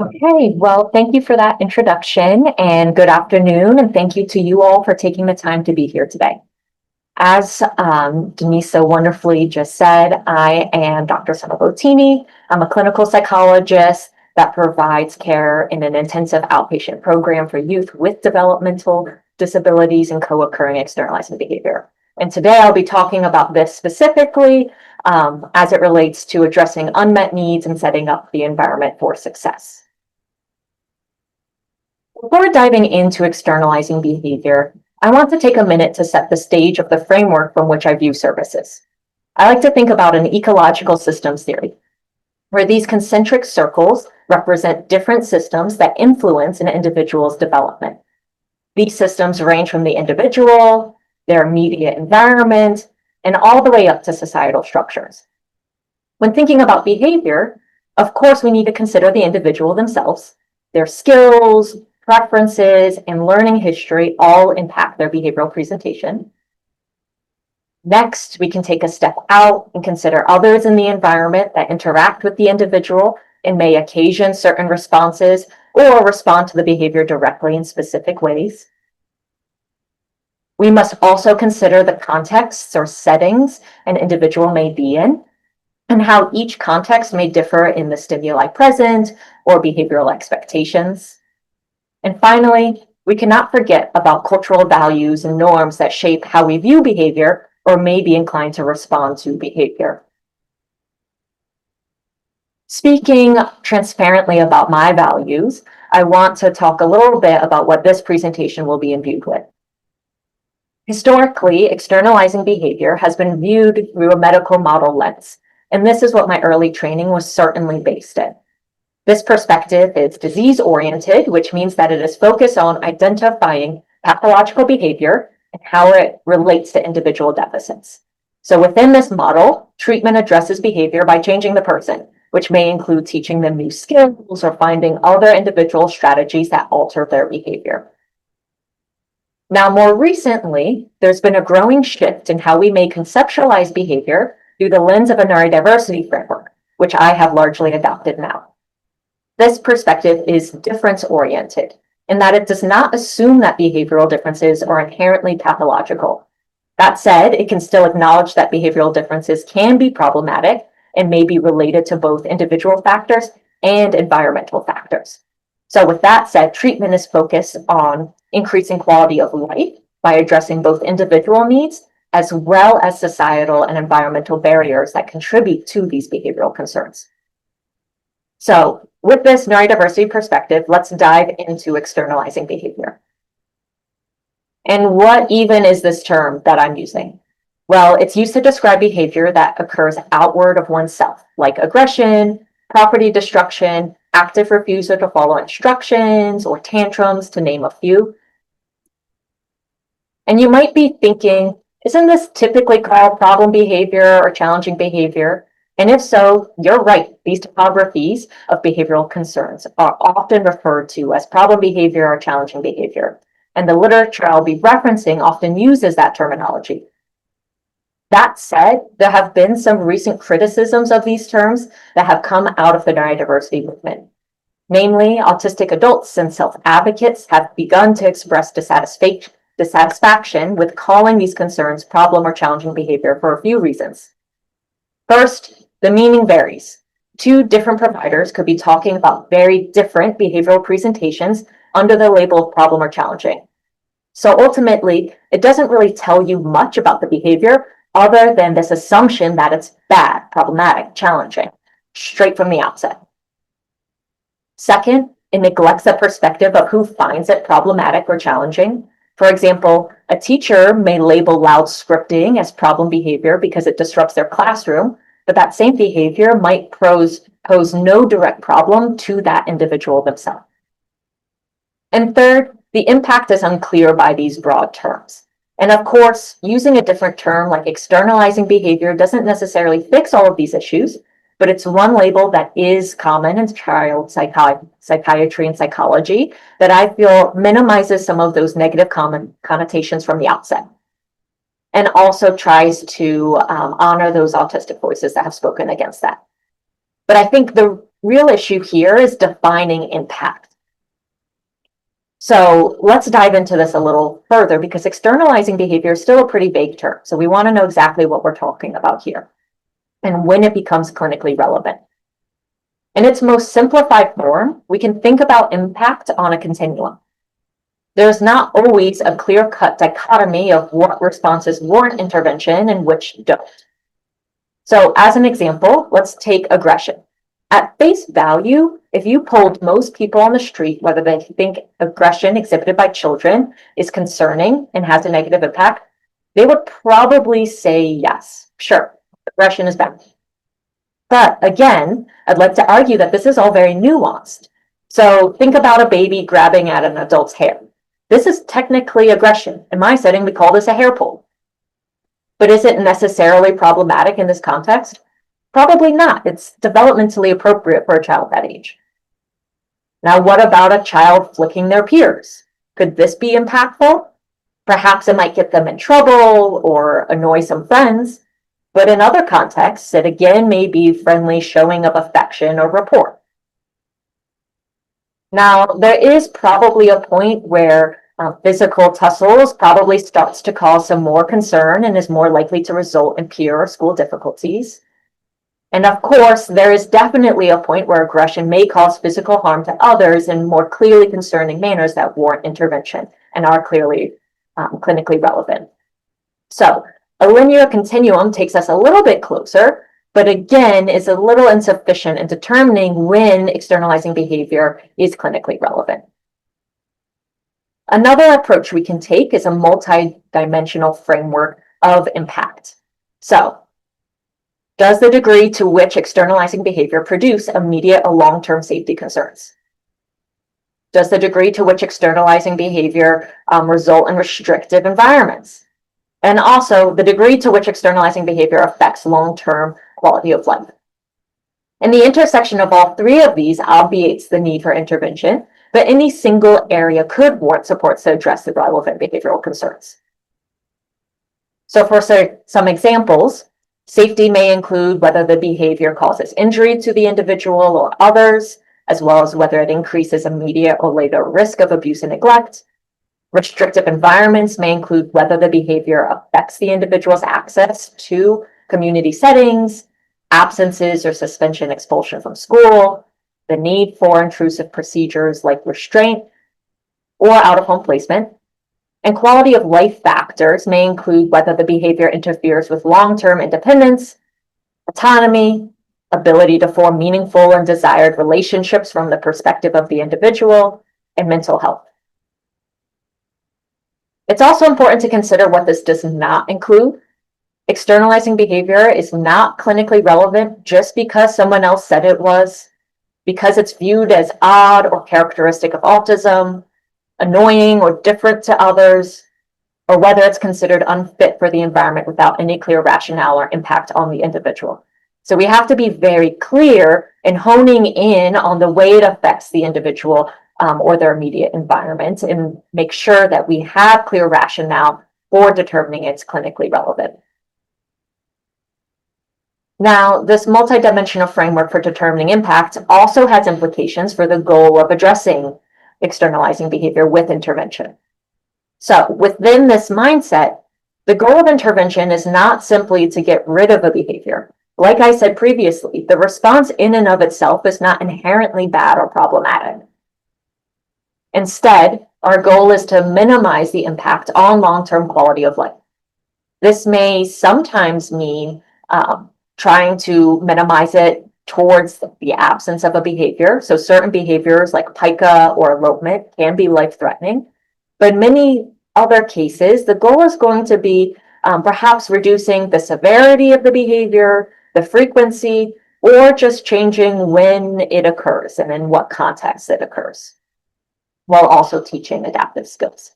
Okay, well, thank you for that introduction and good afternoon. And thank you to you all for taking the time to be here today. As Denise so wonderfully just said, I am Dr. Bottini. I'm a clinical psychologist that provides care in an intensive outpatient program for youth with developmental disabilities and co-occurring externalizing behavior. And today I'll be talking about this specifically as it relates to addressing unmet needs and setting up the environment for success. Before diving into externalizing behavior, I want to take a minute to set the stage of the framework from which I view services. I like to think about an ecological systems theory, where these concentric circles represent different systems that influence an individual's development. These systems range from the individual, their immediate environment, and all the way up to societal structures. When thinking about behavior, of course, we need to consider the individual themselves, their skills, preferences, and learning history all impact their behavioral presentation. Next, we can take a step out and consider others in the environment that interact with the individual and may occasion certain responses or respond to the behavior directly in specific ways. We must also consider the contexts or settings an individual may be in and how each context may differ in the stimuli present or behavioral expectations. And finally, we cannot forget about cultural values and norms that shape how we view behavior or may be inclined to respond to behavior. Speaking transparently about my values, I want to talk a little bit about what this presentation will be imbued with. Historically, externalizing behavior has been viewed through a medical model lens, and this is what my early training was certainly based in. This perspective is disease-oriented, which means that it is focused on identifying pathological behavior and how it relates to individual deficits. So within this model, treatment addresses behavior by changing the person, which may include teaching them new skills or finding other individual strategies that alter their behavior. Now, more recently, there's been a growing shift in how we may conceptualize behavior through the lens of a neurodiversity framework, which I have largely adopted now. This perspective is difference-oriented in that it does not assume that behavioral differences are inherently pathological. That said, it can still acknowledge that behavioral differences can be problematic and may be related to both individual factors and environmental factors. So with that said, treatment is focused on increasing quality of life by addressing both individual needs as well as societal and environmental barriers that contribute to these behavioral concerns. So with this neurodiversity perspective, let's dive into externalizing behavior. And what even is this term that I'm using? Well, it's used to describe behavior that occurs outward of oneself, like aggression, property destruction, active refusal to follow instructions, or tantrums, to name a few. And you might be thinking, isn't this typically called problem behavior or challenging behavior? And if so, you're right. These topographies of behavioral concerns are often referred to as problem behavior or challenging behavior. And the literature I'll be referencing often uses that terminology. That said, there have been some recent criticisms of these terms that have come out of the neurodiversity movement. Namely, autistic adults and self-advocates have begun to express dissatisfaction with calling these concerns problem or challenging behavior for a few reasons. First, the meaning varies. Two different providers could be talking about very different behavioral presentations under the label of problem or challenging. So ultimately, it doesn't really tell you much about the behavior other than this assumption that it's bad, problematic, challenging, straight from the outset. Second, it neglects the perspective of who finds it problematic or challenging. For example, a teacher may label loud scripting as problem behavior because it disrupts their classroom, but that same behavior might pose no direct problem to that individual themselves. And third, the impact is unclear by these broad terms. And of course, using a different term like externalizing behavior doesn't necessarily fix all of these issues, but it's one label that is common in child psychiatry and psychology that I feel minimizes some of those negative connotations from the outset, and also tries to honor those autistic voices that have spoken against that. But I think the real issue here is defining impact. So let's dive into this a little further because externalizing behavior is still a pretty vague term. So we want to know exactly what we're talking about here and when it becomes clinically relevant. In its most simplified form, we can think about impact on a continuum. There's not always a clear-cut dichotomy of what responses warrant intervention and which don't. So as an example, let's take aggression. At face value, if you polled most people on the street whether they think aggression exhibited by children is concerning and has a negative impact, they would probably say yes, sure, aggression is bad. But again, I'd like to argue that this is all very nuanced. So think about a baby grabbing at an adult's hair. This is technically aggression. In my setting, we call this a hair pull. But is it necessarily problematic in this context? Probably not. It's developmentally appropriate for a child that age. Now, what about a child flicking their peers? Could this be impactful? Perhaps it might get them in trouble or annoy some friends. But in other contexts, it again may be friendly showing of affection or rapport. Now, there is probably a point where physical tussles probably starts to cause some more concern and is more likely to result in peer or school difficulties. And of course, there is definitely a point where aggression may cause physical harm to others in more clearly concerning manners that warrant intervention and are clearly clinically relevant. So a linear continuum takes us a little bit closer, but again, is a little insufficient in determining when externalizing behavior is clinically relevant. Another approach we can take is a multi-dimensional framework of impact. So, does the degree to which externalizing behavior produce immediate or long-term safety concerns? Does the degree to which externalizing behavior result in restrictive environments? And also the degree to which externalizing behavior affects long-term quality of life. And the intersection of all three of these obviates the need for intervention, but any single area could warrant supports to address the relevant behavioral concerns. So for some examples, safety may include whether the behavior causes injury to the individual or others, as well as whether it increases immediate or later risk of abuse and neglect. Restrictive environments may include whether the behavior affects the individual's access to community settings, absences or suspension, expulsion from school, the need for intrusive procedures like restraint or out-of-home placement. And quality of life factors may include whether the behavior interferes with long-term independence, autonomy, ability to form meaningful and desired relationships from the perspective of the individual, and mental health. It's also important to consider what this does not include. Externalizing behavior is not clinically relevant just because someone else said it was, because it's viewed as odd or characteristic of autism, annoying or different to others, or whether it's considered unfit for the environment without any clear rationale or impact on the individual. So we have to be very clear in honing in on the way it affects the individual or their immediate environment and make sure that we have clear rationale for determining it's clinically relevant. Now, this multidimensional framework for determining impact also has implications for the goal of addressing externalizing behavior with intervention. So within this mindset, the goal of intervention is not simply to get rid of a behavior. Like I said previously, the response in and of itself is not inherently bad or problematic. Instead, our goal is to minimize the impact on long-term quality of life. This may sometimes mean trying to minimize it towards the absence of a behavior. So certain behaviors like pica or elopement can be life-threatening. But in many other cases, the goal is going to be perhaps reducing the severity of the behavior, the frequency, or just changing when it occurs and in what context it occurs, while also teaching adaptive skills.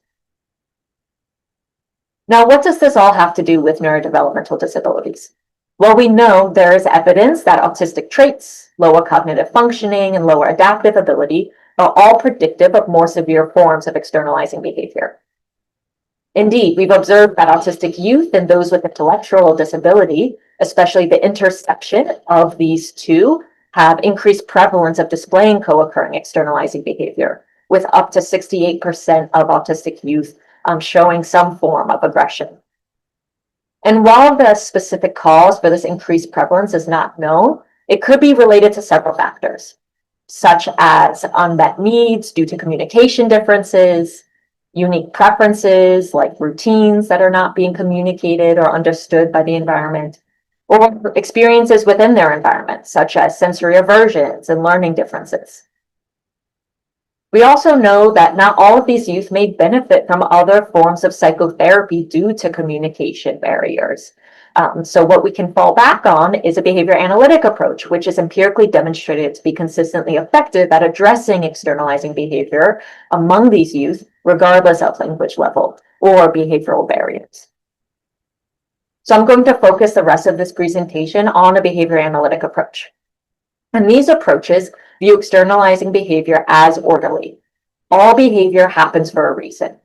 Now, what does this all have to do with neurodevelopmental disabilities? Well, we know there is evidence that autistic traits, lower cognitive functioning, and lower adaptive ability are all predictive of more severe forms of externalizing behavior. Indeed, we've observed that autistic youth and those with intellectual disability, especially the intersection of these two, have increased prevalence of displaying co-occurring externalizing behavior, with up to 68% of autistic youth showing some form of aggression. And while the specific cause for this increased prevalence is not known, it could be related to several factors, such as unmet needs due to communication differences, unique preferences like routines that are not being communicated or understood by the environment, or experiences within their environment, such as sensory aversions and learning differences. We also know that not all of these youth may benefit from other forms of psychotherapy due to communication barriers. So what we can fall back on is a behavior analytic approach, which is empirically demonstrated to be consistently effective at addressing externalizing behavior among these youth, regardless of language level or behavioral barriers. So I'm going to focus the rest of this presentation on a behavior analytic approach. And these approaches view externalizing behavior as orderly. All behavior happens for a reason.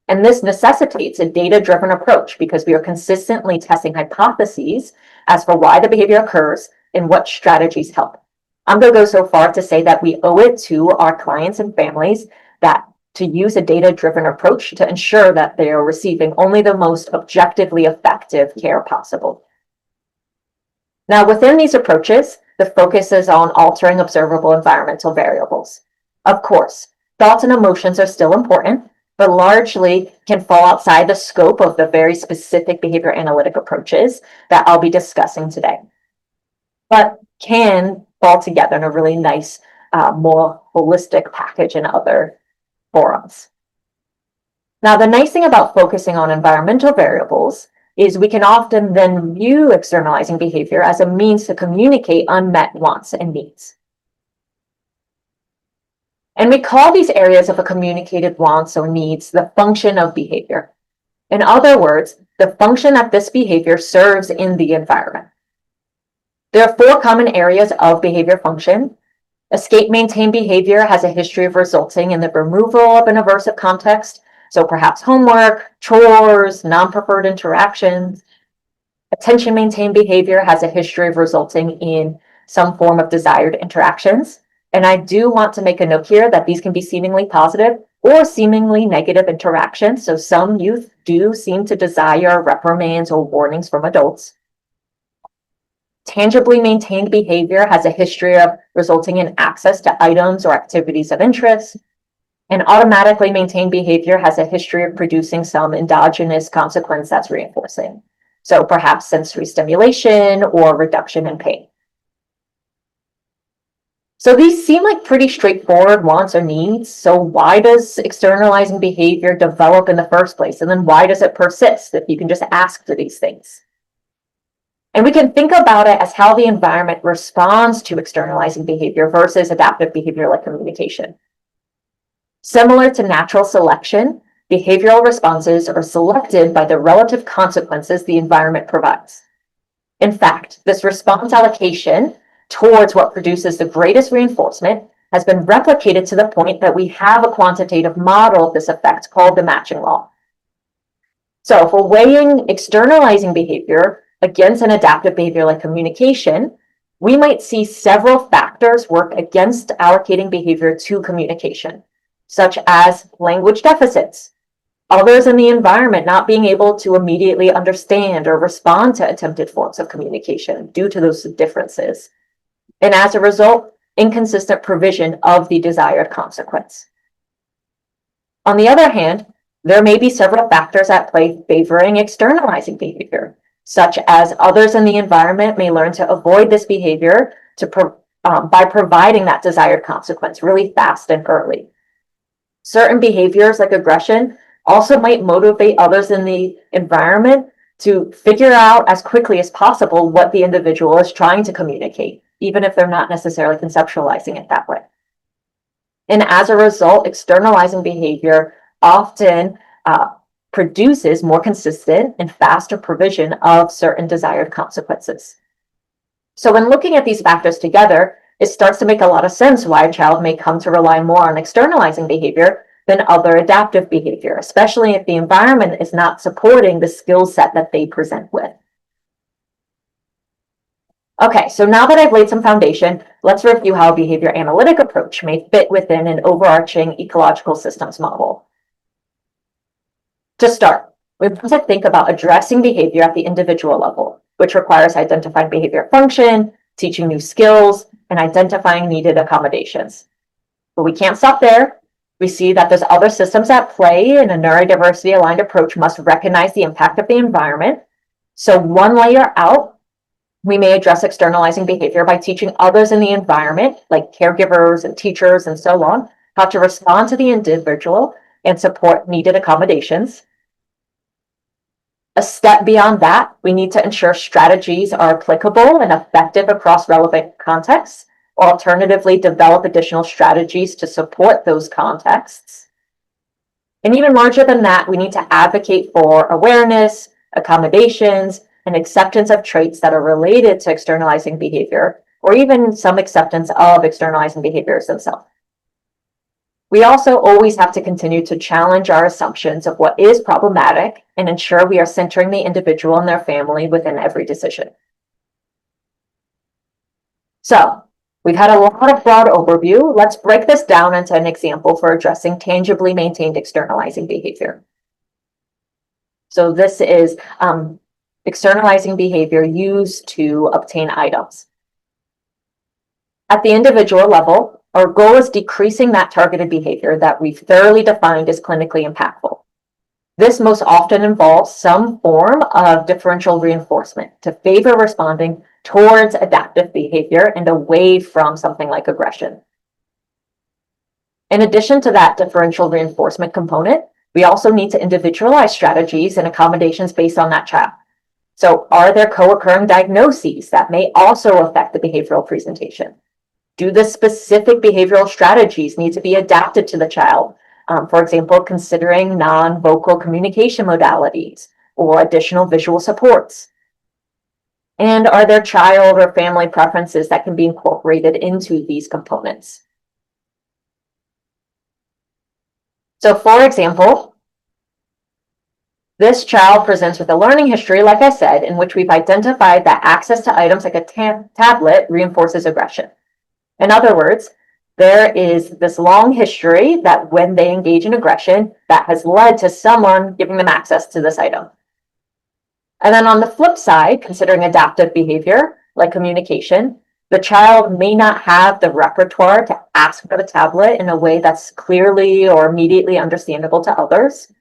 And this necessitates a data-driven approach because we are consistently testing hypotheses as for why the behavior occurs and what strategies help. I'm going to go so far to say that we owe it to our clients and families that to use a data-driven approach to ensure that they are receiving only the most objectively effective care possible. Now, within these approaches, the focus is on altering observable environmental variables. Of course, thoughts and emotions are still important, but largely can fall outside the scope of the very specific behavior analytic approaches that I'll be discussing today, but can fall together in a really nice, more holistic package in other forums. Now, the nice thing about focusing on environmental variables is we can often then view externalizing behavior as a means to communicate unmet wants and needs. And we call these areas of a communicated wants or needs the function of behavior. In other words, the function that this behavior serves in the environment. There are 4 common areas of behavior function. Escape-maintain behavior has a history of resulting in the removal of an aversive context, so perhaps homework, chores, non-preferred interactions. Attention-maintain behavior has a history of resulting in some form of desired interactions. And I do want to make a note here that these can be seemingly positive or seemingly negative interactions. So some youth do seem to desire reprimands or warnings from adults. Tangibly maintained behavior has a history of resulting in access to items or activities of interest. And automatically maintained behavior has a history of producing some endogenous consequence that's reinforcing. So perhaps sensory stimulation or reduction in pain. So these seem like pretty straightforward wants or needs. So why does externalizing behavior develop in the first place? And then why does it persist if you can just ask for these things? And we can think about it as how the environment responds to externalizing behavior versus adaptive behavior like communication. Similar to natural selection, behavioral responses are selected by the relative consequences the environment provides. In fact, this response allocation towards what produces the greatest reinforcement has been replicated to the point that we have a quantitative model of this effect called the matching law. So if we're weighing externalizing behavior against an adaptive behavior like communication, we might see several factors work against allocating behavior to communication, such as language deficits, others in the environment not being able to immediately understand or respond to attempted forms of communication due to those differences. And as a result, inconsistent provision of the desired consequence. On the other hand, there may be several factors at play favoring externalizing behavior, such as others in the environment may learn to avoid this behavior by providing that desired consequence really fast and early. Certain behaviors like aggression also might motivate others in the environment to figure out as quickly as possible what the individual is trying to communicate, even if they're not necessarily conceptualizing it that way. And as a result, externalizing behavior often produces more consistent and faster provision of certain desired consequences. So when looking at these factors together, it starts to make a lot of sense why a child may come to rely more on externalizing behavior than other adaptive behavior, especially if the environment is not supporting the skill set that they present with. Okay, so now that I've laid some foundation, let's review how a behavior analytic approach may fit within an overarching ecological systems model. To start, we want to think about addressing behavior at the individual level, which requires identifying behavior function, teaching new skills, and identifying needed accommodations. But we can't stop there. We see that there's other systems at play, and a neurodiversity aligned approach must recognize the impact of the environment. So one layer out, we may address externalizing behavior by teaching others in the environment, like caregivers and teachers and so on, how to respond to the individual and support needed accommodations. A step beyond that, we need to ensure strategies are applicable and effective across relevant contexts, or alternatively develop additional strategies to support those contexts. And even larger than that, we need to advocate for awareness, accommodations, and acceptance of traits that are related to externalizing behavior, or even some acceptance of externalizing behaviors themselves. We also always have to continue to challenge our assumptions of what is problematic and ensure we are centering the individual and their family within every decision. So, we've had a lot of broad overview. Let's break this down into an example for addressing tangibly maintained externalizing behavior. So this is externalizing behavior used to obtain items. At the individual level, our goal is decreasing that targeted behavior that we've thoroughly defined as clinically impactful. This most often involves some form of differential reinforcement to favor responding towards adaptive behavior and away from something like aggression. In addition to that differential reinforcement component, we also need to individualize strategies and accommodations based on that child. So are there co-occurring diagnoses that may also affect the behavioral presentation? Do the specific behavioral strategies need to be adapted to the child? For example, considering non-vocal communication modalities or additional visual supports. And are there child or family preferences that can be incorporated into these components? So for example, this child presents with a learning history, like I said, in which we've identified that access to items like a tablet reinforces aggression. In other words, there is this long history that when they engage in aggression, that has led to someone giving them access to this item. And then on the flip side, considering adaptive behavior, like communication, the child may not have the repertoire to ask for the tablet in a way that's clearly or immediately understandable to others.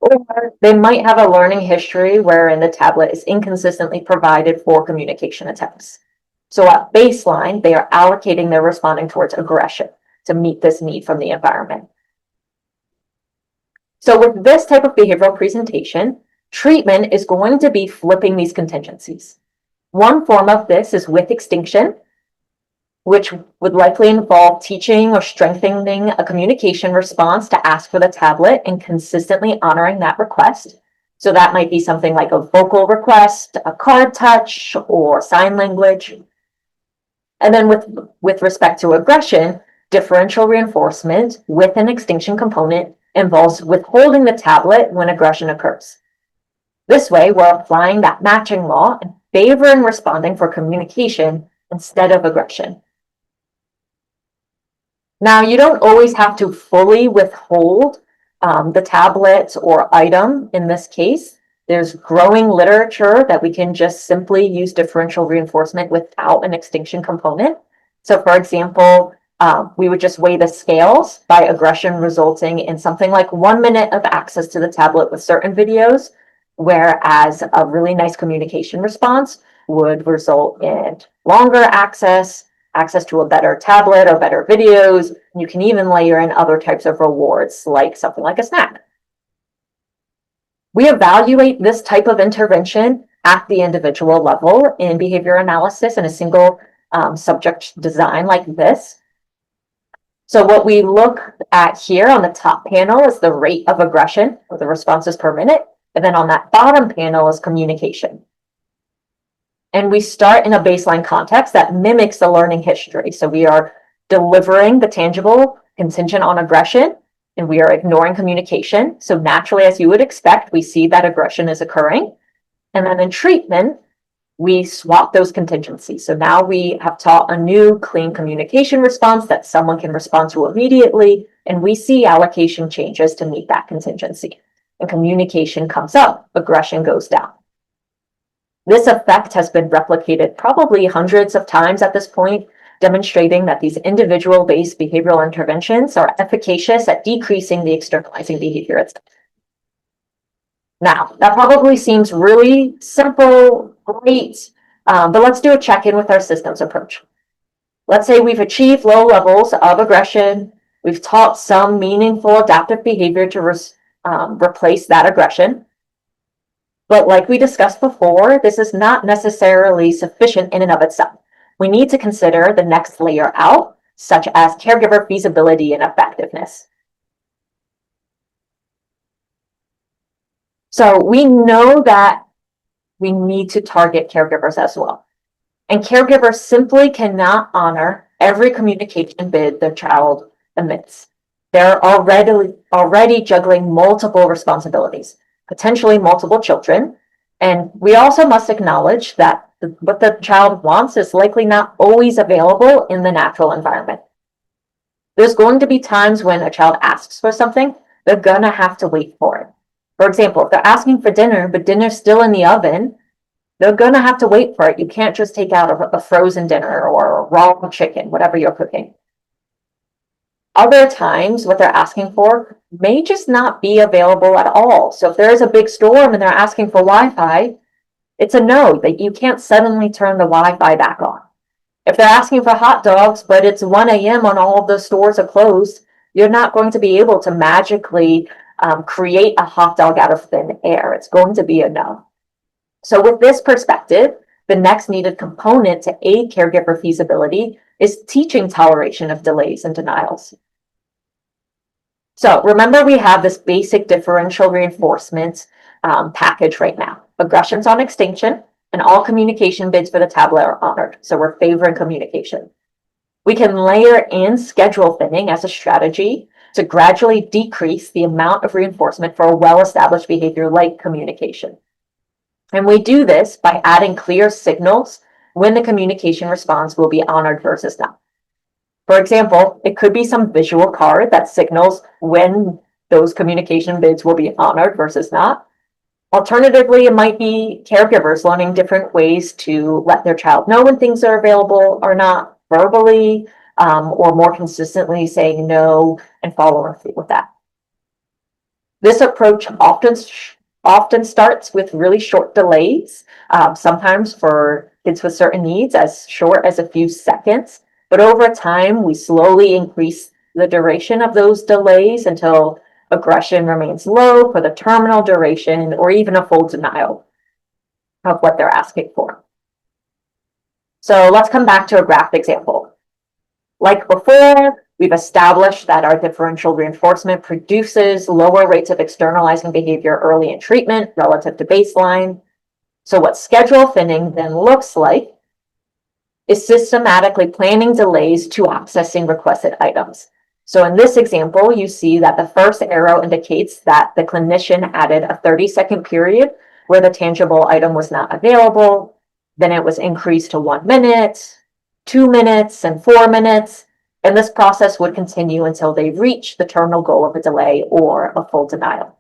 Or they might have a learning history wherein the tablet is inconsistently provided for communication attempts. So at baseline, they are allocating their responding towards aggression to meet this need from the environment. So with this type of behavioral presentation, treatment is going to be flipping these contingencies. One form of this is with extinction, which would likely involve teaching or strengthening a communication response to ask for the tablet and consistently honoring that request. So that might be something like a vocal request, a card touch, or sign language. And then with respect to aggression, differential reinforcement with an extinction component involves withholding the tablet when aggression occurs. This way, we're applying that matching law and favoring responding for communication instead of aggression. Now, you don't always have to fully withhold the tablet or item in this case. There's growing literature that we can just simply use differential reinforcement without an extinction component. So for example, we would just weigh the scales by aggression resulting in something like 1 minute of access to the tablet with certain videos, whereas a really nice communication response would result in longer access to a better tablet or better videos. You can even layer in other types of rewards, like something like a snack. We evaluate this type of intervention at the individual level in behavior analysis in a single subject design like this. So what we look at here on the top panel is the rate of aggression, or the responses per minute, and then on that bottom panel is communication. And we start in a baseline context that mimics the learning history. So we are delivering the tangible contingent on aggression, and we are ignoring communication. So naturally, as you would expect, we see that aggression is occurring. And then in treatment, we swap those contingencies. So now we have taught a new clean communication response that someone can respond to immediately, and we see allocation changes to meet that contingency. And communication comes up, aggression goes down. This effect has been replicated probably hundreds of times at this point, demonstrating that these individual-based behavioral interventions are efficacious at decreasing the externalizing behavior itself. Now, that probably seems really simple, great, but let's do a check-in with our systems approach. Let's say we've achieved low levels of aggression. We've taught some meaningful adaptive behavior to replace that aggression. But like we discussed before, this is not necessarily sufficient in and of itself. We need to consider the next layer out, such as caregiver feasibility and effectiveness. So we know that we need to target caregivers as well. And caregivers simply cannot honor every communication bid their child emits. They're already juggling multiple responsibilities, potentially multiple children. And we also must acknowledge that what the child wants is likely not always available in the natural environment. There's going to be times when a child asks for something, they're gonna have to wait for it. For example, if they're asking for dinner, but dinner's still in the oven, they're gonna have to wait for it. You can't just take out a frozen dinner or a raw chicken, whatever you're cooking. Other times, what they're asking for may just not be available at all. So if there is a big storm and they're asking for Wi-Fi, it's a no, that you can't suddenly turn the Wi-Fi back on. If they're asking for hot dogs, but it's 1 a.m. and all of the stores are closed, you're not going to be able to magically create a hot dog out of thin air. It's going to be a no. So with this perspective, the next needed component to aid caregiver feasibility is teaching toleration of delays and denials. So remember, we have this basic differential reinforcement package right now. Aggression's on extinction, and all communication bids for the tablet are honored. So we're favoring communication. We can layer in schedule thinning as a strategy to gradually decrease the amount of reinforcement for a well-established behavior like communication. And we do this by adding clear signals when the communication response will be honored versus not. For example, it could be some visual card that signals when those communication bids will be honored versus not. Alternatively, it might be caregivers learning different ways to let their child know when things are available or not verbally, or more consistently saying no and following through with that. This approach often starts with really short delays, sometimes for kids with certain needs as short as a few seconds. But over time, we slowly increase the duration of those delays until aggression remains low for the terminal duration or even a full denial of what they're asking for. So let's come back to a graph example. Like before, we've established that our differential reinforcement produces lower rates of externalizing behavior early in treatment relative to baseline. So what schedule thinning then looks like is systematically planning delays to accessing requested items. So in this example, you see that the first arrow indicates that the clinician added a 30-second period where the tangible item was not available. Then it was increased to 1 minute, 2 minutes, and 4 minutes. And this process would continue until they reach the terminal goal of a delay or a full denial.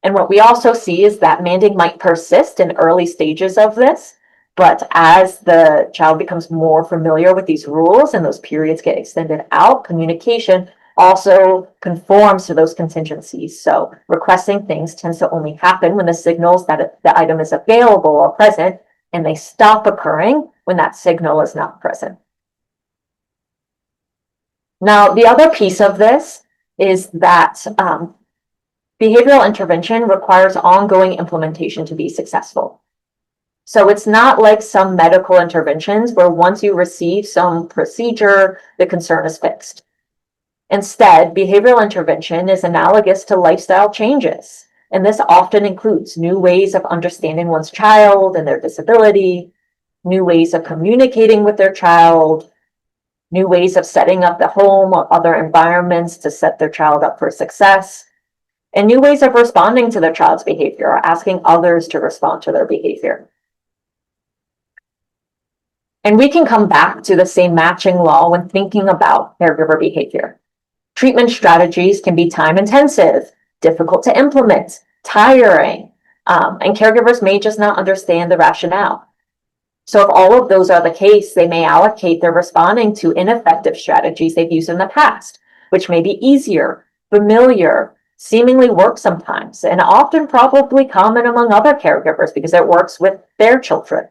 And what we also see is that manding might persist in early stages of this, but as the child becomes more familiar with these rules and those periods get extended out, communication also conforms to those contingencies. So requesting things tends to only happen when the signals that the item is available are present, and they stop occurring when that signal is not present. Now, the other piece of this is that behavioral intervention requires ongoing implementation to be successful. So it's not like some medical interventions where once you receive some procedure, the concern is fixed. Instead, behavioral intervention is analogous to lifestyle changes. And this often includes new ways of understanding one's child and their disability, new ways of communicating with their child, new ways of setting up the home or other environments to set their child up for success, and new ways of responding to their child's behavior or asking others to respond to their behavior. And we can come back to the same matching law when thinking about caregiver behavior. Treatment strategies can be time intensive, difficult to implement, tiring, and caregivers may just not understand the rationale. So if all of those are the case, they may allocate their responding to ineffective strategies they've used in the past, which may be easier, familiar, seemingly work sometimes, and often probably common among other caregivers because it works with their children.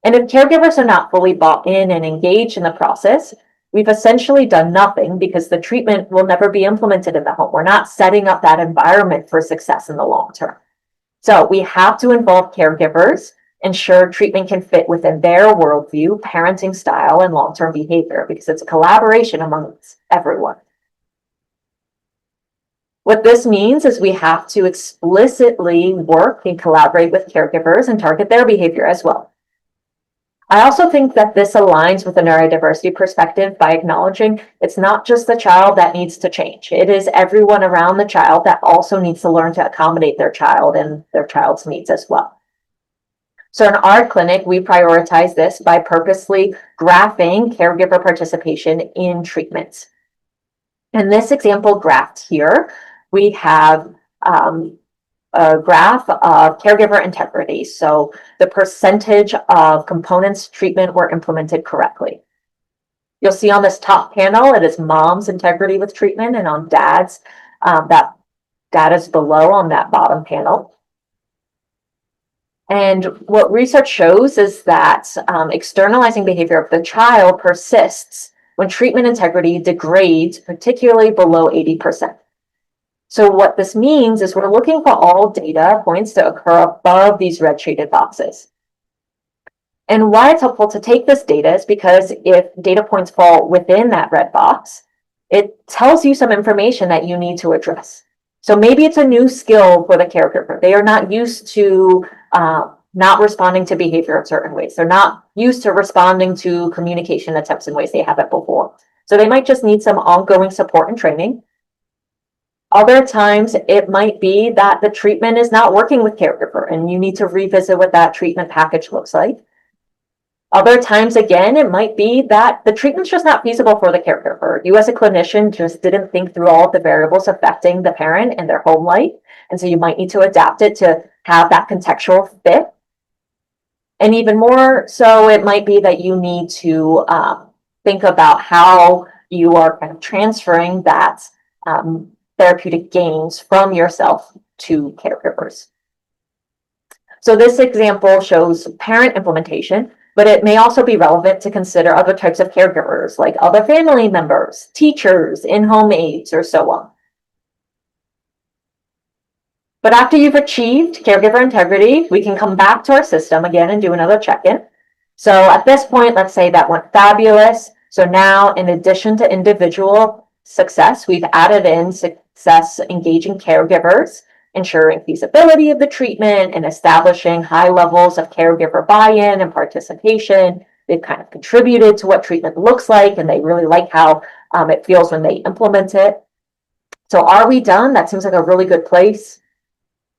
And if caregivers are not fully bought in and engaged in the process, we've essentially done nothing because the treatment will never be implemented in the home. We're not setting up that environment for success in the long term. So we have to involve caregivers, ensure treatment can fit within their worldview, parenting style, and long-term behavior because it's a collaboration amongst everyone. What this means is we have to explicitly work and collaborate with caregivers and target their behavior as well. I also think that this aligns with the neurodiversity perspective by acknowledging it's not just the child that needs to change. It is everyone around the child that also needs to learn to accommodate their child and their child's needs as well. So in our clinic, we prioritize this by purposely graphing caregiver participation in treatments. In this example graphed here, we have a graph of caregiver integrity. So the percentage of components treatment were implemented correctly. You'll see on this top panel, it is mom's integrity with treatment, and on dad's, that data is below on that bottom panel. And what research shows is that externalizing behavior of the child persists when treatment integrity degrades, particularly below 80%. So what this means is we're looking for all data points to occur above these red shaded boxes. And why it's helpful to take this data is because if data points fall within that red box, it tells you some information that you need to address. So maybe it's a new skill for the caregiver. They are not used to not responding to behavior in certain ways. They're not used to responding to communication attempts in ways they haven't before. So they might just need some ongoing support and training. Other times it might be that the treatment is not working with caregiver and you need to revisit what that treatment package looks like. Other times, again, it might be that the treatment's just not feasible for the caregiver. You as a clinician just didn't think through all of the variables affecting the parent and their home life. And so you might need to adapt it to have that contextual fit. And even more so, it might be that you need to think about how you are kind of transferring that therapeutic gains from yourself to caregivers. So this example shows parent implementation, but it may also be relevant to consider other types of caregivers, like other family members, teachers, in-home aides, or so on. But after you've achieved caregiver integrity, we can come back to our system again and do another check-in. So at this point, let's say that went fabulous. So now, in addition to individual success, we've added in success engaging caregivers, ensuring feasibility of the treatment and establishing high levels of caregiver buy-in and participation. They've kind of contributed to what treatment looks like, and they really like how it feels when they implement it. So are we done? That seems like a really good place.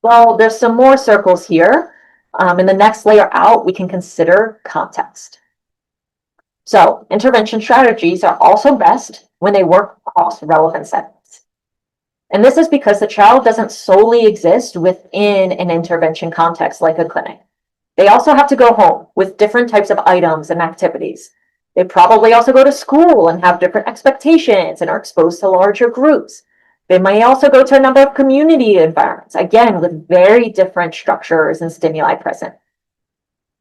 Well, there's some more circles here. In the next layer out, we can consider context. So intervention strategies are also best when they work across relevant settings. And this is because the child doesn't solely exist within an intervention context like a clinic. They also have to go home with different types of items and activities. They probably also go to school and have different expectations and are exposed to larger groups. They may also go to a number of community environments, again, with very different structures and stimuli present.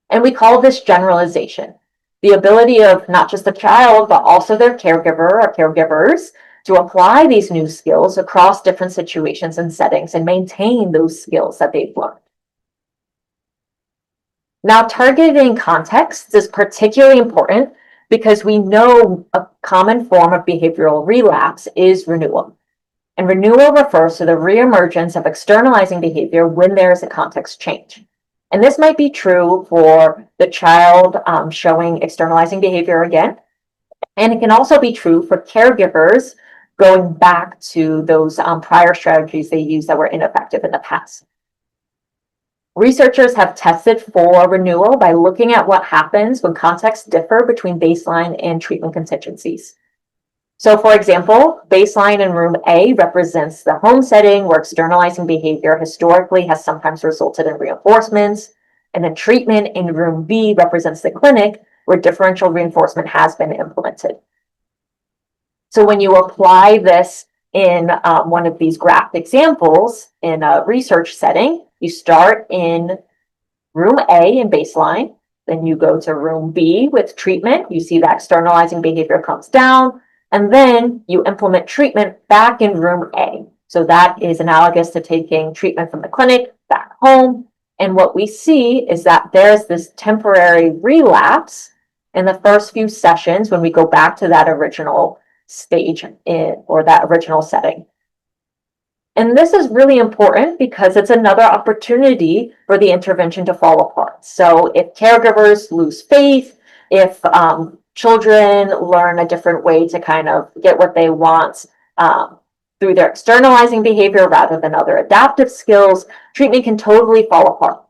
And we call this generalization, the ability of not just the child, but also their caregiver or caregivers to apply these new skills across different situations and settings and maintain those skills that they've learned. Now, targeting contexts is particularly important because we know a common form of behavioral relapse is renewal. And renewal refers to the reemergence of externalizing behavior when there is a context change. And this might be true for the child showing externalizing behavior again. And it can also be true for caregivers going back to those prior strategies they used that were ineffective in the past. Researchers have tested for renewal by looking at what happens when contexts differ between baseline and treatment contingencies. So for example, baseline in room A represents the home setting where externalizing behavior historically has sometimes resulted in reinforcements, and then treatment in room B represents the clinic where differential reinforcement has been implemented. So when you apply this in one of these graph examples in a research setting, you start in room A in baseline, then you go to room B with treatment. You see that externalizing behavior comes down, and then you implement treatment back in room A. So that is analogous to taking treatment from the clinic back home. And what we see is that there's this temporary relapse in the first few sessions when we go back to that original stage or that original setting. And this is really important because it's another opportunity for the intervention to fall apart. So if caregivers lose faith, if children learn a different way to kind of get what they want through their externalizing behavior rather than other adaptive skills, treatment can totally fall apart.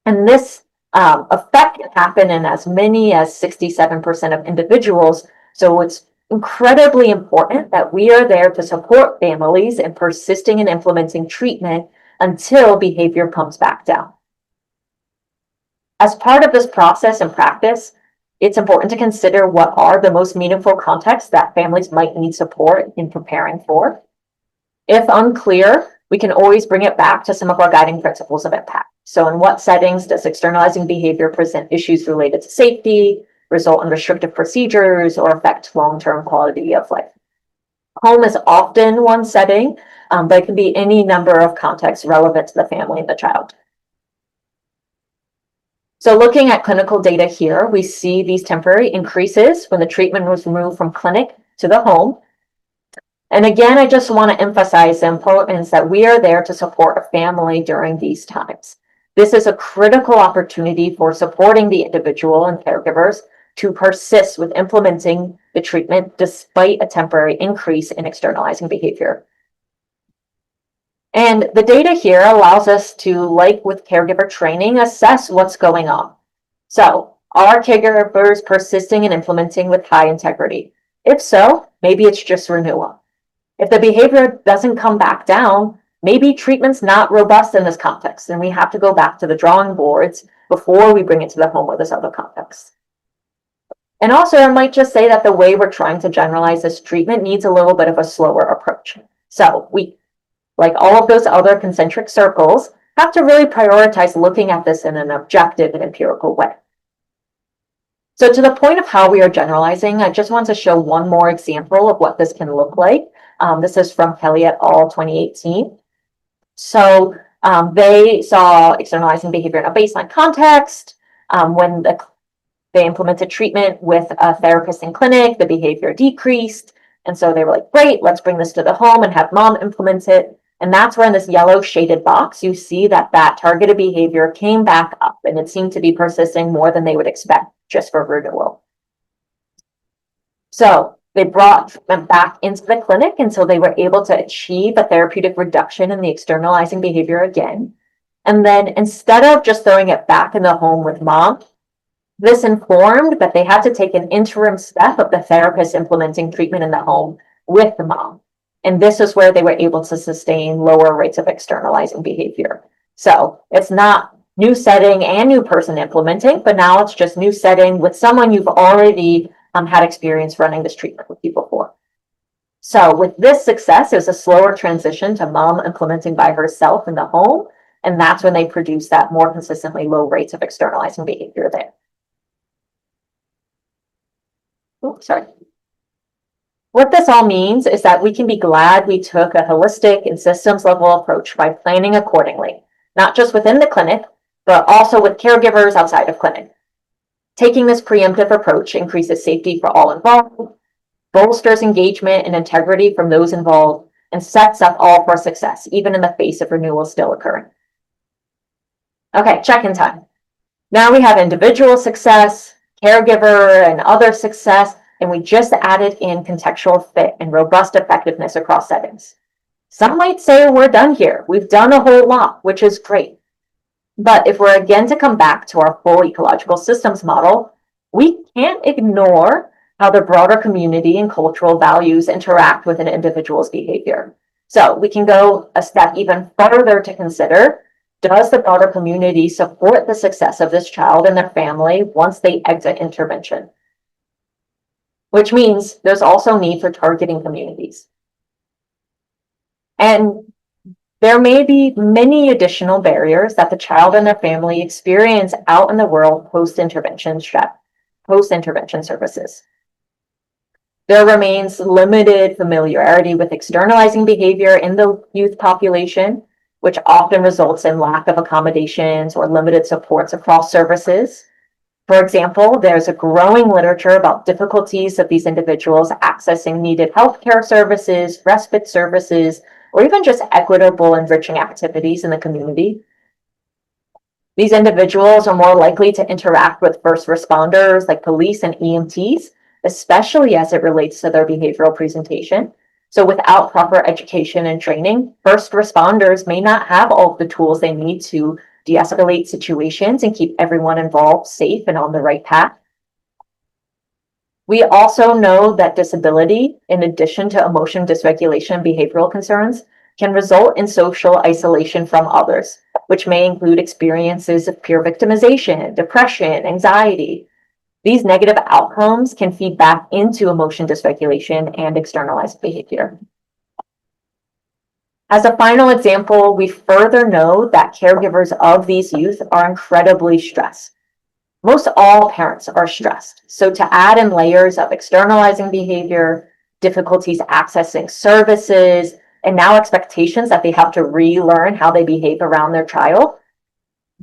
And this effect can happen in as many as 67% of individuals. So it's incredibly important that we are there to support families in persisting and implementing treatment until behavior comes back down. As part of this process and practice, it's important to consider what are the most meaningful contexts that families might need support in preparing for. If unclear, we can always bring it back to some of our guiding principles of impact. So in what settings does externalizing behavior present issues related to safety, result in restrictive procedures, or affect long-term quality of life? Home is often one setting, but it can be any number of contexts relevant to the family and the child. So looking at clinical data here, we see these temporary increases when the treatment was moved from clinic to the home. And again, I just want to emphasize the importance that we are there to support a family during these times. This is a critical opportunity for supporting the individual and caregivers to persist with implementing the treatment despite a temporary increase in externalizing behavior. And the data here allows us to, like with caregiver training, assess what's going on. So, are caregivers persisting and implementing with high integrity? If so, maybe it's just renewal. If the behavior doesn't come back down, maybe treatment's not robust in this context, and we have to go back to the drawing boards before we bring it to the home or this other context. And also, I might just say that the way we're trying to generalize this treatment needs a little bit of a slower approach. So we, like all of those other concentric circles, have to really prioritize looking at this in an objective and empirical way. So to the point of how we are generalizing, I just want to show one more example of what this can look like. This is from Kelly et al. 2018. So they saw externalizing behavior in a baseline context. When they implemented treatment with a therapist in clinic, the behavior decreased. And so they were like, great, let's bring this to the home and have mom implement it. And that's where in this yellow shaded box, you see that that targeted behavior came back up and it seemed to be persisting more than they would expect just for renewal. So they brought them back into the clinic until they were able to achieve a therapeutic reduction in the externalizing behavior again. And then instead of just throwing it back in the home with mom, this informed that they had to take an interim step of the therapist implementing treatment in the home with the mom. And this is where they were able to sustain lower rates of externalizing behavior. So it's not new setting and new person implementing, but now it's just new setting with someone you've already had experience running this treatment with you before. So with this success, there's a slower transition to mom implementing by herself in the home. And that's when they produce that more consistently low rates of externalizing behavior there. Oops, sorry. What this all means is that we can be glad we took a holistic and systems level approach by planning accordingly, not just within the clinic, but also with caregivers outside of clinic. Taking this preemptive approach increases safety for all involved, bolsters engagement and integrity from those involved, and sets up all for success, even in the face of renewal still occurring. Okay, check-in time. Now we have individual success, caregiver, and other success, and we just added in contextual fit and robust effectiveness across settings. Some might say we're done here. We've done a whole lot, which is great. But if we're again to come back to our full ecological systems model, we can't ignore how the broader community and cultural values interact with an individual's behavior. So we can go a step even further to consider, does the broader community support the success of this child and their family once they exit intervention? Which means there's also need for targeting communities. And there may be many additional barriers that the child and their family experience out in the world post-intervention services. There remains limited familiarity with externalizing behavior in the youth population, which often results in lack of accommodations or limited supports across services. For example, there's a growing literature about difficulties of these individuals accessing needed healthcare services, respite services, or even just equitable enriching activities in the community. These individuals are more likely to interact with first responders like police and EMTs, especially as it relates to their behavioral presentation. So without proper education and training, first responders may not have all of the tools they need to de-escalate situations and keep everyone involved safe and on the right path. We also know that disability, in addition to emotion dysregulation and behavioral concerns, can result in social isolation from others, which may include experiences of peer victimization, depression, anxiety. These negative outcomes can feed back into emotion dysregulation and externalized behavior. As a final example, we further know that caregivers of these youth are incredibly stressed. Most all parents are stressed. So to add in layers of externalizing behavior, difficulties accessing services, and now expectations that they have to relearn how they behave around their child,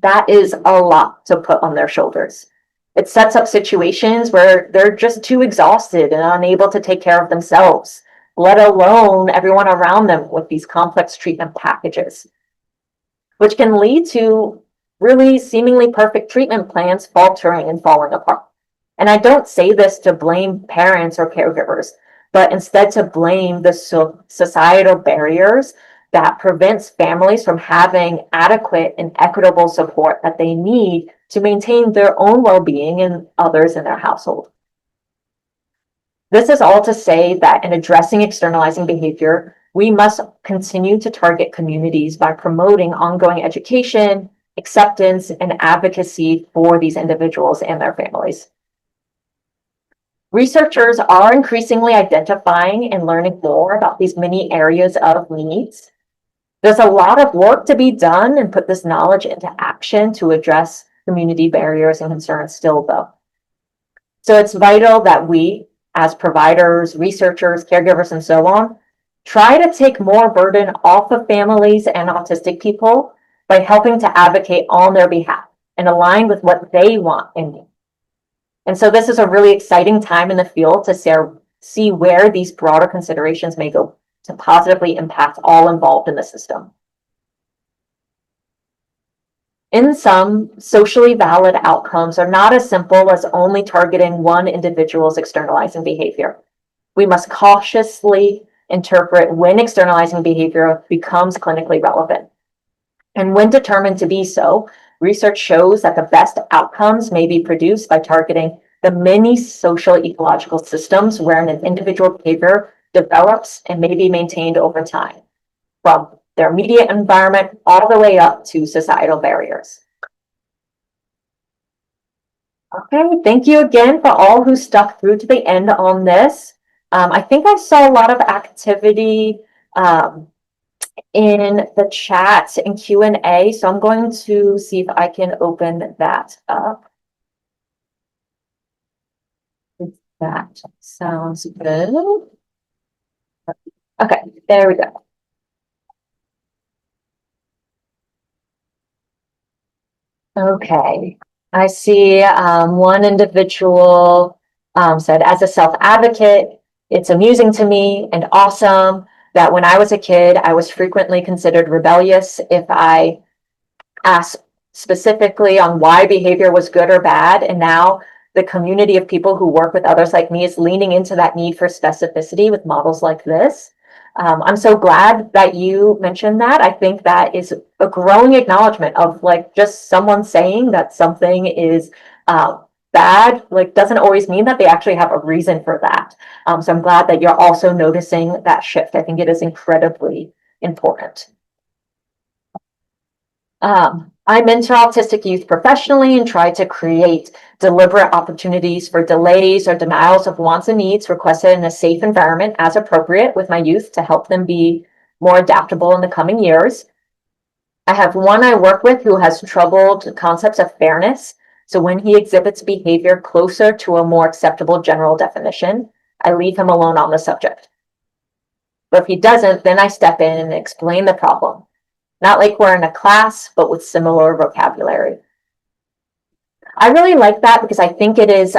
that is a lot to put on their shoulders. It sets up situations where they're just too exhausted and unable to take care of themselves, let alone everyone around them with these complex treatment packages, which can lead to really seemingly perfect treatment plans faltering and falling apart. And I don't say this to blame parents or caregivers, but instead to blame the societal barriers that prevents families from having adequate and equitable support that they need to maintain their own well-being and others in their household. This is all to say that in addressing externalizing behavior, we must continue to target communities by promoting ongoing education, acceptance, and advocacy for these individuals and their families. Researchers are increasingly identifying and learning more about these many areas of needs. There's a lot of work to be done and put this knowledge into action to address community barriers and concerns still, though. So it's vital that we, as providers, researchers, caregivers, and so on, try to take more burden off of families and autistic people by helping to advocate on their behalf and align with what they want and need. And so this is a really exciting time in the field to see where these broader considerations may go to positively impact all involved in the system. In sum, socially valid outcomes are not as simple as only targeting one individual's externalizing behavior. We must cautiously interpret when externalizing behavior becomes clinically relevant. And when determined to be so, research shows that the best outcomes may be produced by targeting the many social ecological systems where an individual behavior develops and may be maintained over time, from their immediate environment all the way up to societal barriers. Okay, thank you again for all who stuck through to the end on this. I think I saw a lot of activity in the chat and Q&A, so I'm going to see if I can open that up. That sounds good. Okay, there we go. Okay, I see one individual said, as a self-advocate, it's amusing to me and awesome that when I was a kid, I was frequently considered rebellious if I asked specifically on why behavior was good or bad. And now the community of people who work with others like me is leaning into that need for specificity with models like this. I'm so glad that you mentioned that. I think that is a growing acknowledgement of like just someone saying that something is bad, like doesn't always mean that they actually have a reason for that. So I'm glad that you're also noticing that shift. I think it is incredibly important. I mentor autistic youth professionally and try to create deliberate opportunities for delays or denials of wants and needs requested in a safe environment as appropriate with my youth to help them be more adaptable in the coming years. I have one I work with who has troubled concepts of fairness. So when he exhibits behavior closer to a more acceptable general definition, I leave him alone on the subject. But if he doesn't, then I step in and explain the problem. Not like we're in a class, but with similar vocabulary. I really like that because I think it is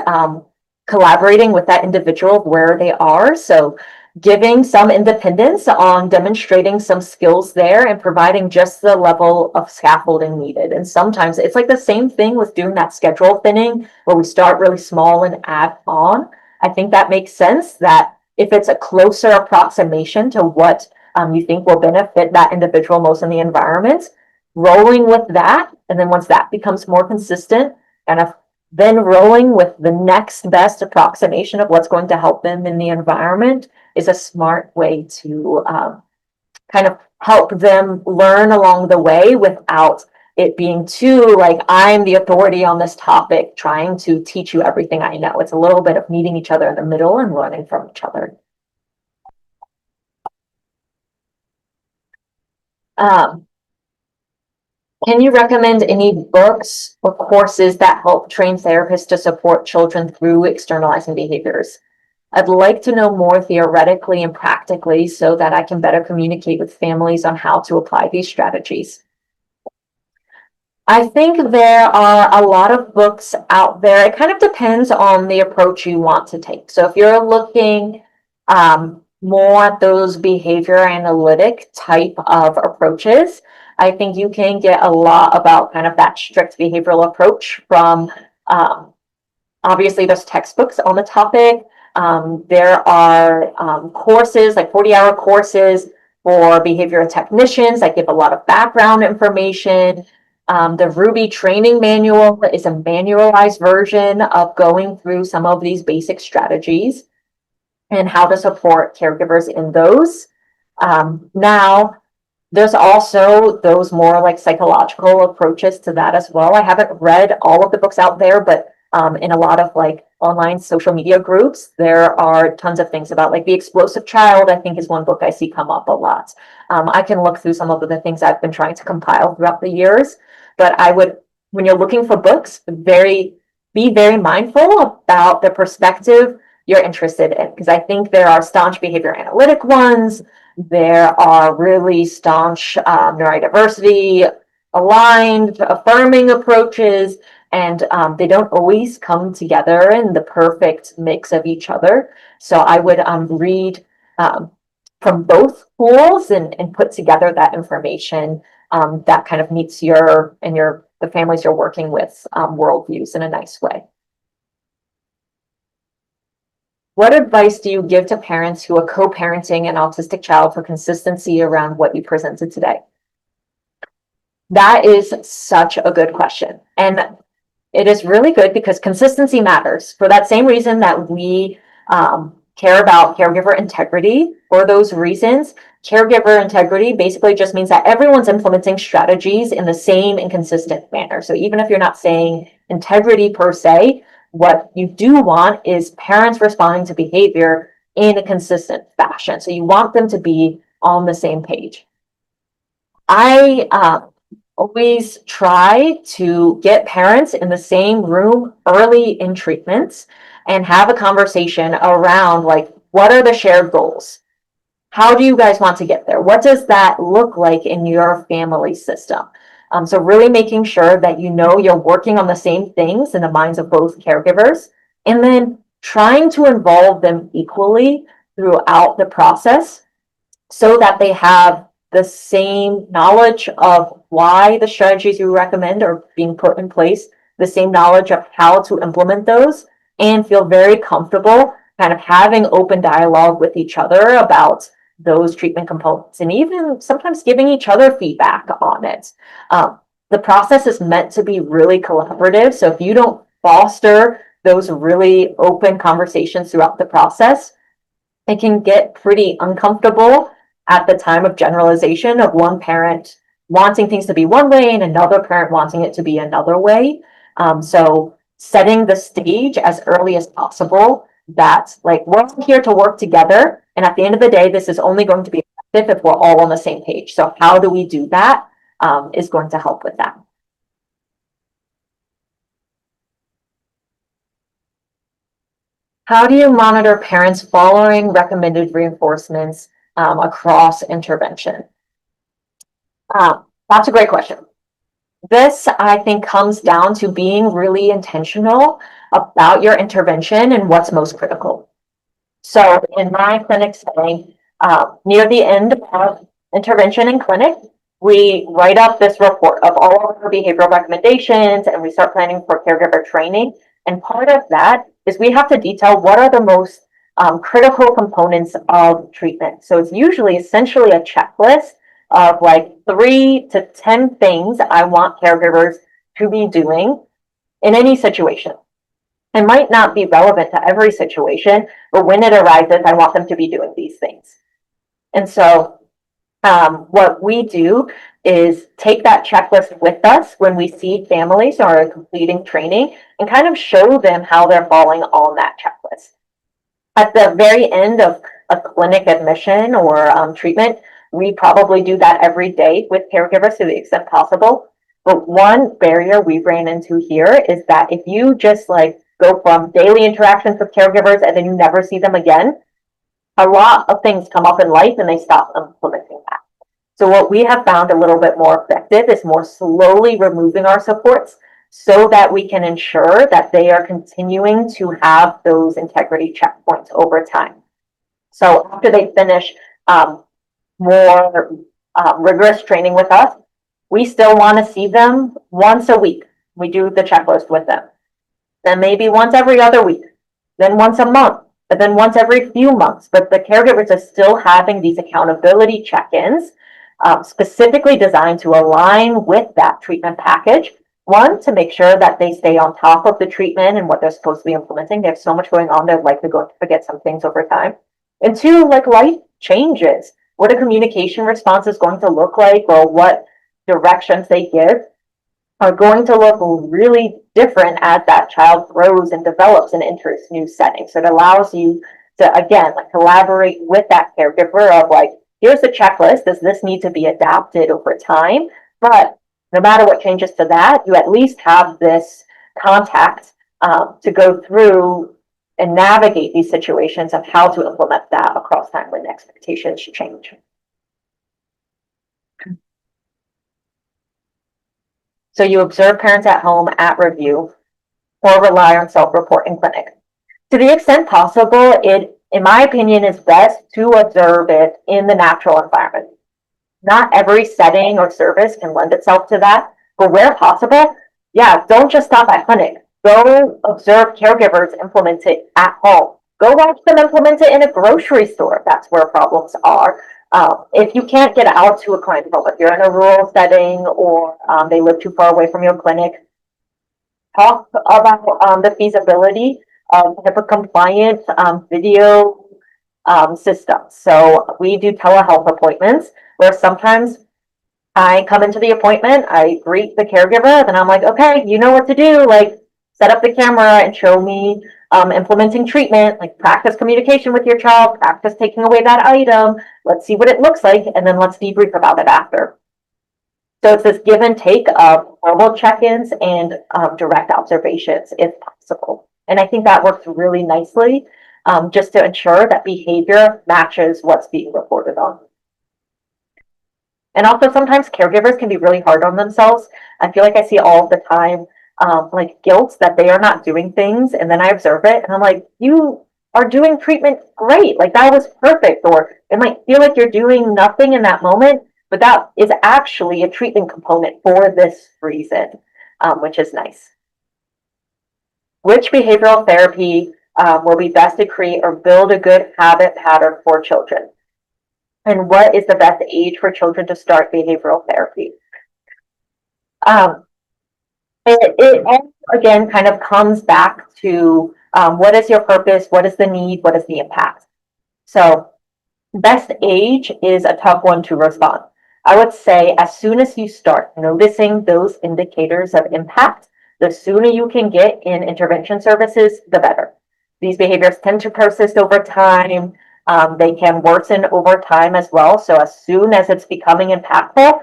collaborating with that individual where they are. So giving some independence on demonstrating some skills there and providing just the level of scaffolding needed. And sometimes it's like the same thing with doing that schedule thinning where we start really small and add on. I think that makes sense that if it's a closer approximation to what you think will benefit that individual most in the environment, rolling with that. And then once that becomes more consistent, and then rolling with the next best approximation of what's going to help them in the environment is a smart way to kind of help them learn along the way without it being too like, I'm the authority on this topic, trying to teach you everything I know. It's a little bit of meeting each other in the middle and learning from each other. Can you recommend any books or courses that help train therapists to support children through externalizing behaviors? I'd like to know more theoretically and practically so that I can better communicate with families on how to apply these strategies. I think there are a lot of books out there. It kind of depends on the approach you want to take. So if you're looking more at those behavior analytic type of approaches, I think you can get a lot about kind of that strict behavioral approach from obviously there's textbooks on the topic. There are courses, like 40-hour courses for behavioral technicians that give a lot of background information. The Ruby training manual is a manualized version of going through some of these basic strategies and how to support caregivers in those. Now, there's also those more like psychological approaches to that as well. I haven't read all of the books out there, but in a lot of like online social media groups, there are tons of things about like the explosive child, I think is one book I see come up a lot. I can look through some of the things I've been trying to compile throughout the years, but I would, when you're looking for books, be very mindful about the perspective you're interested in, because I think there are staunch behavior analytic ones. There are really staunch neurodiversity aligned, affirming approaches, and they don't always come together in the perfect mix of each other. So I would read from both pools and put together that information that kind of meets your and the families you're working with worldviews in a nice way. What advice do you give to parents who are co-parenting an autistic child for consistency around what you presented today? That is such a good question. And it is really good because consistency matters. For that same reason that we care about caregiver integrity, for those reasons, caregiver integrity basically just means that everyone's implementing strategies in the same and consistent manner. So even if you're not saying integrity per se, what you do want is parents responding to behavior in a consistent fashion. So you want them to be on the same page. I always try to get parents in the same room early in treatments and have a conversation around like, what are the shared goals? How do you guys want to get there? What does that look like in your family system? So really making sure that you know you're working on the same things in the minds of both caregivers, and then trying to involve them equally throughout the process so that they have the same knowledge of why the strategies you recommend are being put in place, the same knowledge of how to implement those, and feel very comfortable kind of having open dialogue with each other about those treatment components and even sometimes giving each other feedback on it. The process is meant to be really collaborative. So if you don't foster those really open conversations throughout the process, it can get pretty uncomfortable at the time of generalization of one parent wanting things to be one way and another parent wanting it to be another way. So setting the stage as early as possible that like we're here to work together. And at the end of the day, this is only going to be effective if we're all on the same page. So how do we do that is going to help with that. How do you monitor parents following recommended reinforcements across intervention? That's a great question. This, I think, comes down to being really intentional about your intervention and what's most critical. So in my clinic setting, near the end of intervention in clinic, we write up this report of all of our behavioral recommendations and we start planning for caregiver training. And part of that is we have to detail what are the most critical components of treatment. So it's usually essentially a checklist of like 3 to 10 things I want caregivers to be doing in any situation. It might not be relevant to every situation, but when it arises, I want them to be doing these things. And so what we do is take that checklist with us when we see families who are completing training and kind of show them how they're falling on that checklist. At the very end of a clinic admission or treatment, we probably do that every day with caregivers to the extent possible. But one barrier we ran into here is that if you just like go from daily interactions with caregivers and then you never see them again, a lot of things come up in life and they stop implementing that. So what we have found a little bit more effective is more slowly removing our supports so that we can ensure that they are continuing to have those integrity checkpoints over time. So after they finish more rigorous training with us, we still want to see them once a week. We do the checklist with them. Then maybe once every other week, then once a month, but then once every few months. But the caregivers are still having these accountability check-ins specifically designed to align with that treatment package. One, to make sure that they stay on top of the treatment and what they're supposed to be implementing. They have so much going on, they're likely going to forget some things over time. And two, like life changes. What a communication response is going to look like or what directions they give are going to look really different as that child grows and develops and enters new settings. So it allows you to, again, like collaborate with that caregiver of like, here's the checklist. Does this need to be adapted over time? But no matter what changes to that, you at least have this contact to go through and navigate these situations of how to implement that across time when expectations change. So you observe parents at home at review or rely on self-report in clinic. To the extent possible, it, in my opinion, is best to observe it in the natural environment. Not every setting or service can lend itself to that, but where possible, yeah, don't just stop at clinic. Go observe caregivers implement it at home. Go watch them implement it in a grocery store if that's where problems are. If you can't get out to a client home, if you're in a rural setting or they live too far away from your clinic, talk about the feasibility of HIPAA-compliant video systems. So we do telehealth appointments where sometimes I come into the appointment, I greet the caregiver, then I'm like, okay, you know what to do, like set up the camera and show me implementing treatment, like practice communication with your child, practice taking away that item, let's see what it looks like, and then let's debrief about it after. So it's this give and take of verbal check-ins and direct observations if possible. And I think that works really nicely just to ensure that behavior matches what's being reported on. And also sometimes caregivers can be really hard on themselves. I feel like I see all the time like guilt that they are not doing things, and then I observe it and I'm like, you are doing treatment great, like that was perfect. Or it might feel like you're doing nothing in that moment, but that is actually a treatment component for this reason, which is nice. Which behavioral therapy will be best to create or build a good habit pattern for children? And what is the best age for children to start behavioral therapy? It all, again, kind of comes back to what is your purpose, what is the need, what is the impact. So best age is a tough one to respond. I would say as soon as you start noticing those indicators of impact, the sooner you can get in intervention services, the better. These behaviors tend to persist over time. They can worsen over time as well. So as soon as it's becoming impactful,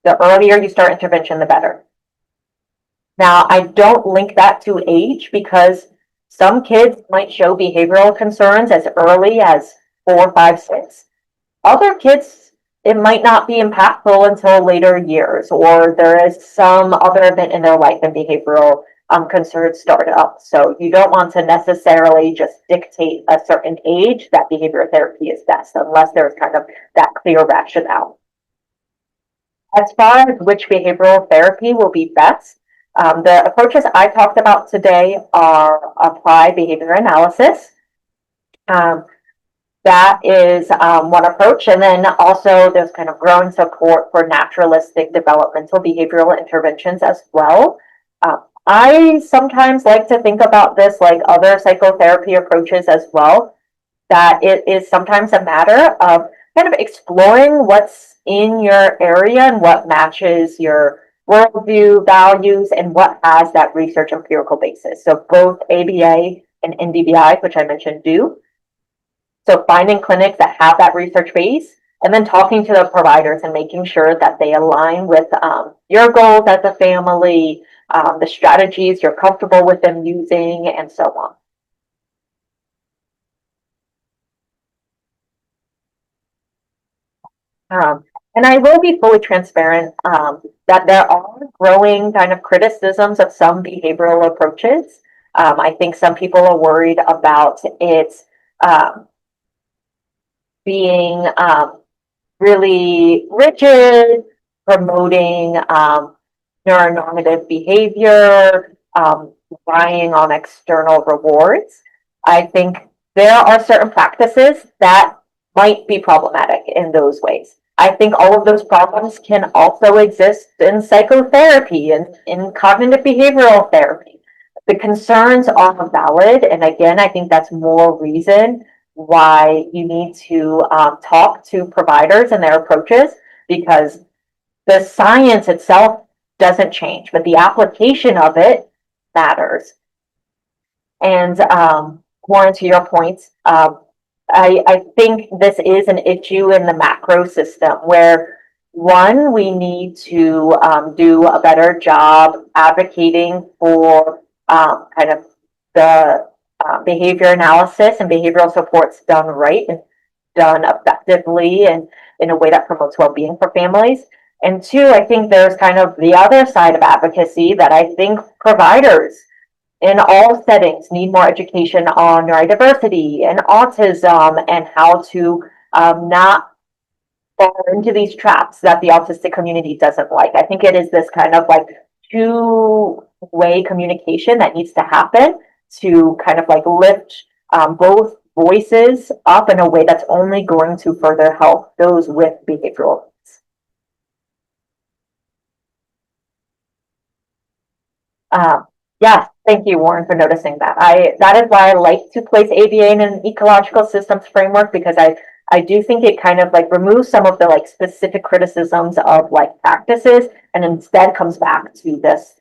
the earlier you start intervention, the better. Now, I don't link that to age because some kids might show behavioral concerns as early as 4, 5, 6. Other kids, it might not be impactful until later years, or there is some other event in their life and behavioral concerns start up. So you don't want to necessarily just dictate a certain age that behavioral therapy is best, unless there's kind of that clear rationale. As far as which behavioral therapy will be best, the approaches I talked about today are applied behavior analysis. That is one approach. And then also there's kind of growing support for naturalistic developmental behavioral interventions as well. I sometimes like to think about this like other psychotherapy approaches as well, that it is sometimes a matter of kind of exploring what's in your area and what matches your worldview, values, and what has that research empirical basis. So both ABA and NDBI, which I mentioned, do. So finding clinics that have that research base, and then talking to the providers and making sure that they align with your goals as a family, the strategies you're comfortable with them using, and so on. And I will be fully transparent that there are growing kind of criticisms of some behavioral approaches. I think some people are worried about it being really rigid, promoting neuronormative behavior, relying on external rewards. I think there are certain practices that might be problematic in those ways. I think all of those problems can also exist in psychotherapy and in cognitive behavioral therapy. The concerns are valid, and again, I think that's more reason why you need to talk to providers and their approaches, because the science itself doesn't change, but the application of it matters. And Warren, to your point, I think this is an issue in the macro system where, one, we need to do a better job advocating for kind of the behavior analysis and behavioral supports done right and done effectively and in a way that promotes well-being for families. And two, I think there's kind of the other side of advocacy that I think providers in all settings need more education on neurodiversity and autism and how to not fall into these traps that the autistic community doesn't like. I think it is this kind of like two-way communication that needs to happen to kind of like lift both voices up in a way that's only going to further help those with behavioral needs. Yes, thank you, Warren, for noticing that. That is why I like to place ABA in an ecological systems framework, because I do think it kind of like removes some of the like specific criticisms of like practices and instead comes back to this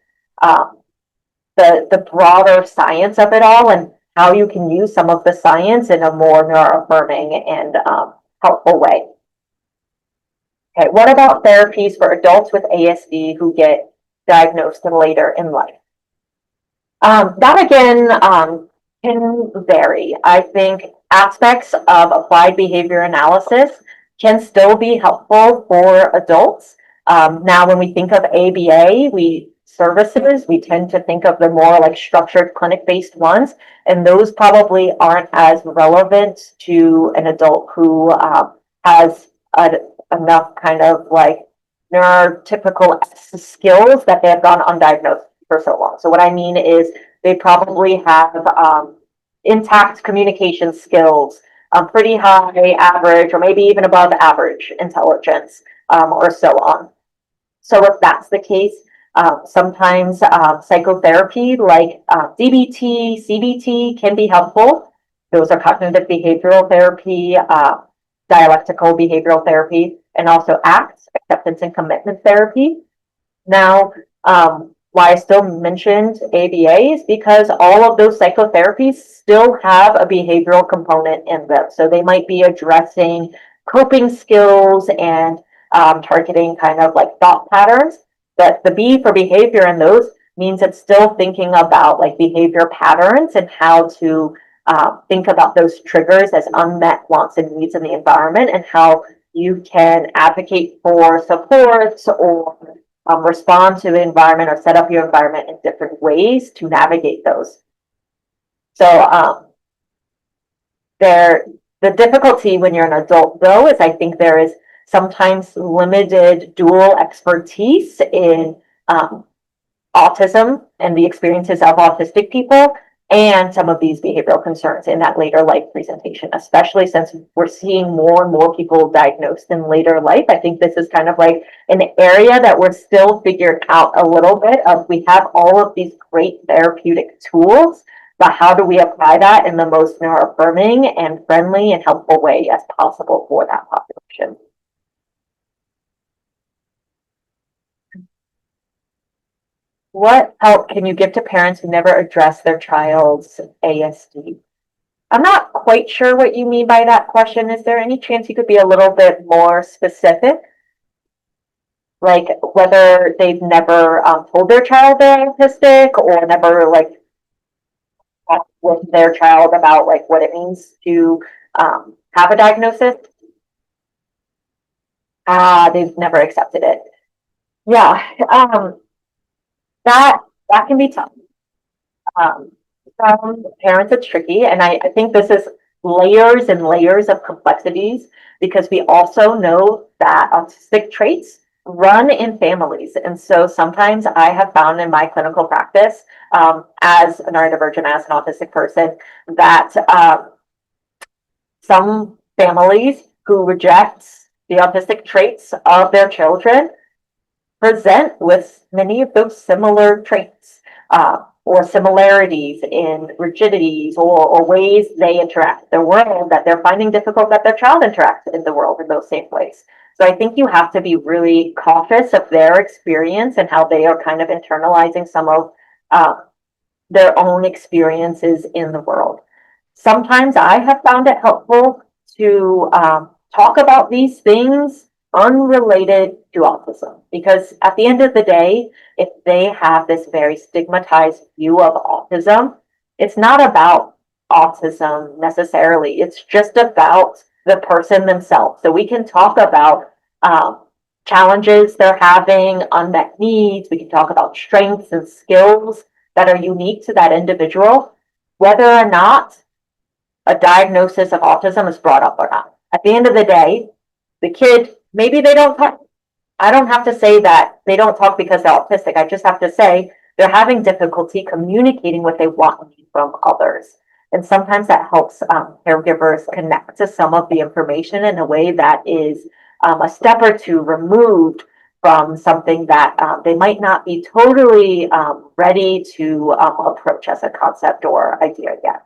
the broader science of it all and how you can use some of the science in a more neuroaffirming and helpful way. Okay, what about therapies for adults with ASD who get diagnosed later in life? That again can vary. I think aspects of applied behavior analysis can still be helpful for adults. Now, when we think of ABA, services, we tend to think of the more like structured clinic-based ones, and those probably aren't as relevant to an adult who has enough kind of like neurotypical skills that they have gone undiagnosed for so long. So what I mean is they probably have intact communication skills. pretty high, average, or maybe even above average intelligence, or so on. So if that's the case, sometimes psychotherapy like DBT, CBT can be helpful. Those are cognitive behavioral therapy, dialectical behavioral therapy, and also ACT, acceptance and commitment therapy. Now, why I still mentioned ABA is because all of those psychotherapies still have a behavioral component in them. So they might be addressing coping skills and targeting kind of like thought patterns. But the B for behavior in those means it's still thinking about like behavior patterns and how to think about those triggers as unmet wants and needs in the environment, and how you can advocate for supports or respond to the environment or set up your environment in different ways to navigate those. So the difficulty when you're an adult, though, is I think there is sometimes limited dual expertise in autism and the experiences of autistic people and some of these behavioral concerns in that later life presentation, especially since we're seeing more and more people diagnosed in later life. I think this is kind of like an area that we're still figuring out a little bit of. We have all of these great therapeutic tools, but how do we apply that in the most neuroaffirming and friendly and helpful way as possible for that population? What help can you give to parents who never address their child's ASD? I'm not quite sure what you mean by that question. Is there any chance you could be a little bit more specific? Like whether they've never told their child they're autistic, or never like talked with their child about like what it means to have a diagnosis? They've never accepted it. Yeah, that can be tough. Some parents, it's tricky, and I think this is layers and layers of complexities, because we also know that autistic traits run in families. And so sometimes I have found in my clinical practice, as a neurodivergent, as an autistic person, that some families who reject the autistic traits of their children present with many of those similar traits, or similarities in rigidities or ways they interact with the world that they're finding difficult that their child interacts in the world in those same ways. So I think you have to be really cautious of their experience and how they are kind of internalizing some of their own experiences in the world. Sometimes I have found it helpful to talk about these things unrelated to autism, because at the end of the day, if they have this very stigmatized view of autism, it's not about autism necessarily. It's just about the person themselves. So we can talk about challenges they're having, unmet needs. We can talk about strengths and skills that are unique to that individual, whether or not a diagnosis of autism is brought up or not. At the end of the day, the kid, maybe they don't talk. I don't have to say that they don't talk because they're autistic. I just have to say they're having difficulty communicating what they want from others. And sometimes that helps caregivers connect to some of the information in a way that is a step or two removed from something that they might not be totally ready to approach as a concept or idea yet.